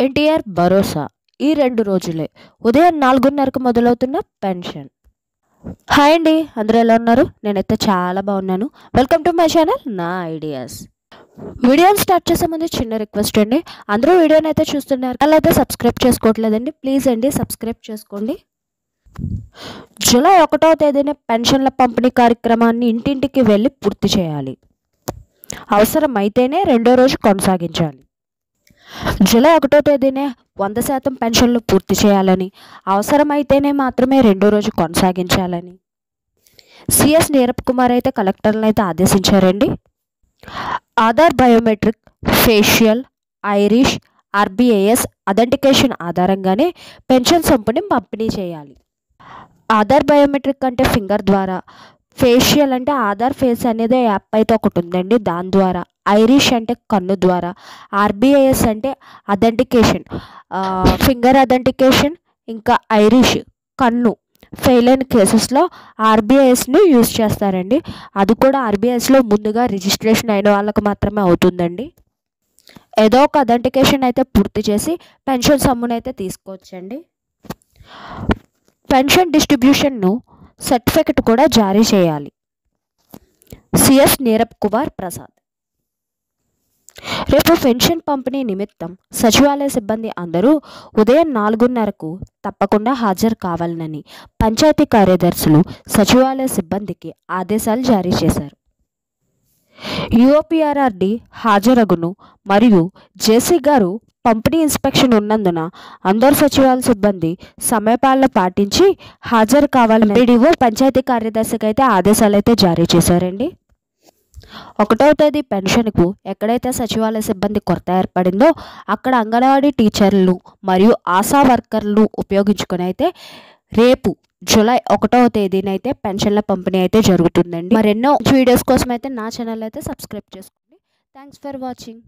ఎన్టీఆర్ భరోసా ఈ 2 రోజులే. ఉదయం 4:30కు మొదలవుతున్న పెన్షన్. హాయ్ అండి, అందరూ ఎలా ఉన్నారు? నేనైతే చాలా బాగున్నాను. వెల్కమ్ టు మై ఛానల్ నా ఐడియాస్. వీడియోని స్టార్ట్ చేసే ముందు చిన్న రిక్వెస్ట్ అండి, అందరూ వీడియోని అయితే చూస్తున్నారు, అలా అయితే సబ్స్క్రైబ్ చేసుకోవట్లేదండి, ప్లీజ్ అండి సబ్స్క్రైబ్ చేసుకోండి. జూలై 1వ తేదీన పెన్షన్ల పంపిణీ కార్యక్రమాన్ని ఇంటింటికి వెళ్ళి పూర్తి చేయాలి. అవసరమైతేనే రెండో రోజు కొనసాగించాలి. జూలై 1వ తేదీనే 100% పెన్షన్లు పూర్తి చేయాలని, అవసరమైతేనే మాత్రమే రెండో రోజు కొనసాగించాలని సిఎస్ నీరబ్ కుమార్ అయితే కలెక్టర్లను అయితే ఆదేశించారండి. Aadhaar biometric, facial, iris, RBIS authentication ఆధారంగానే పెన్షన్ సొమ్ముని పంపిణీ చేయాలి. ఆధార్ బయోమెట్రిక్ అంటే ఫింగర్ ద్వారా, ఫేషియల్ అంటే ఆధార్ ఫేస్ అనేది యాప్ అయితే ఒకటి ఉందండి, దాని ద్వారా, ఐరిష్ అంటే కన్ను ద్వారా, ఆర్బీఐఎస్ అంటే అథెంటికేషన్, ఫింగర్ అథెంటికేషన్, ఇంకా ఐరిష్ కన్ను ఫెయిల్ అయిన కేసెస్లో ఆర్బీఐఎస్ని యూజ్ చేస్తారండి. అది కూడా ఆర్బీఐఎస్లో ముందుగా రిజిస్ట్రేషన్ అయిన వాళ్ళకు మాత్రమే అవుతుందండి. ఏదో ఒక అథెంటికేషన్ అయితే పూర్తి చేసి పెన్షన్ సొమ్మునైతే తీసుకోవచ్చండి. పెన్షన్ డిస్ట్రిబ్యూషన్ను సర్టిఫికెట్ కూడా జారీ చేయాలి. సిఎస్ నీరబ్ కుమార్ ప్రసాద్. రేపు పెన్షన్ పంపిణీ నిమిత్తం సచివాలయ సిబ్బంది అందరూ ఉదయం 4:30కు తప్పకుండా హాజరు కావాలని పంచాయతీ కార్యదర్శులు సచివాలయ సిబ్బందికి ఆదేశాలు జారీ చేశారు. యుఓపిఆర్ఆర్డి హాజరగును మరియు జేసీ గారు పంపిణీ ఇన్స్పెక్షన్ ఉన్నందున అందరు సచివాలయ సిబ్బంది సమయపాలన పాటించి హాజరు కావాలని ఎంపీడీఓ పంచాయతీ కార్యదర్శికి అయితే ఆదేశాలు అయితే జారీ చేశారండి. 1వ తేదీ పెన్షన్కు ఎక్కడైతే సచివాలయ సిబ్బంది కొరత ఏర్పడిందో అక్కడ అంగన్వాడీ టీచర్లు మరియు ఆశా వర్కర్లు ఉపయోగించుకొని అయితే రేపు జూలై 1వ తేదీనైతే పెన్షన్ల పంపిణీ అయితే జరుగుతుందండి. మరెన్నో వీడియోస్ కోసం అయితే నా ఛానల్ అయితే సబ్స్క్రైబ్ చేసుకోండి. Thanks for watching.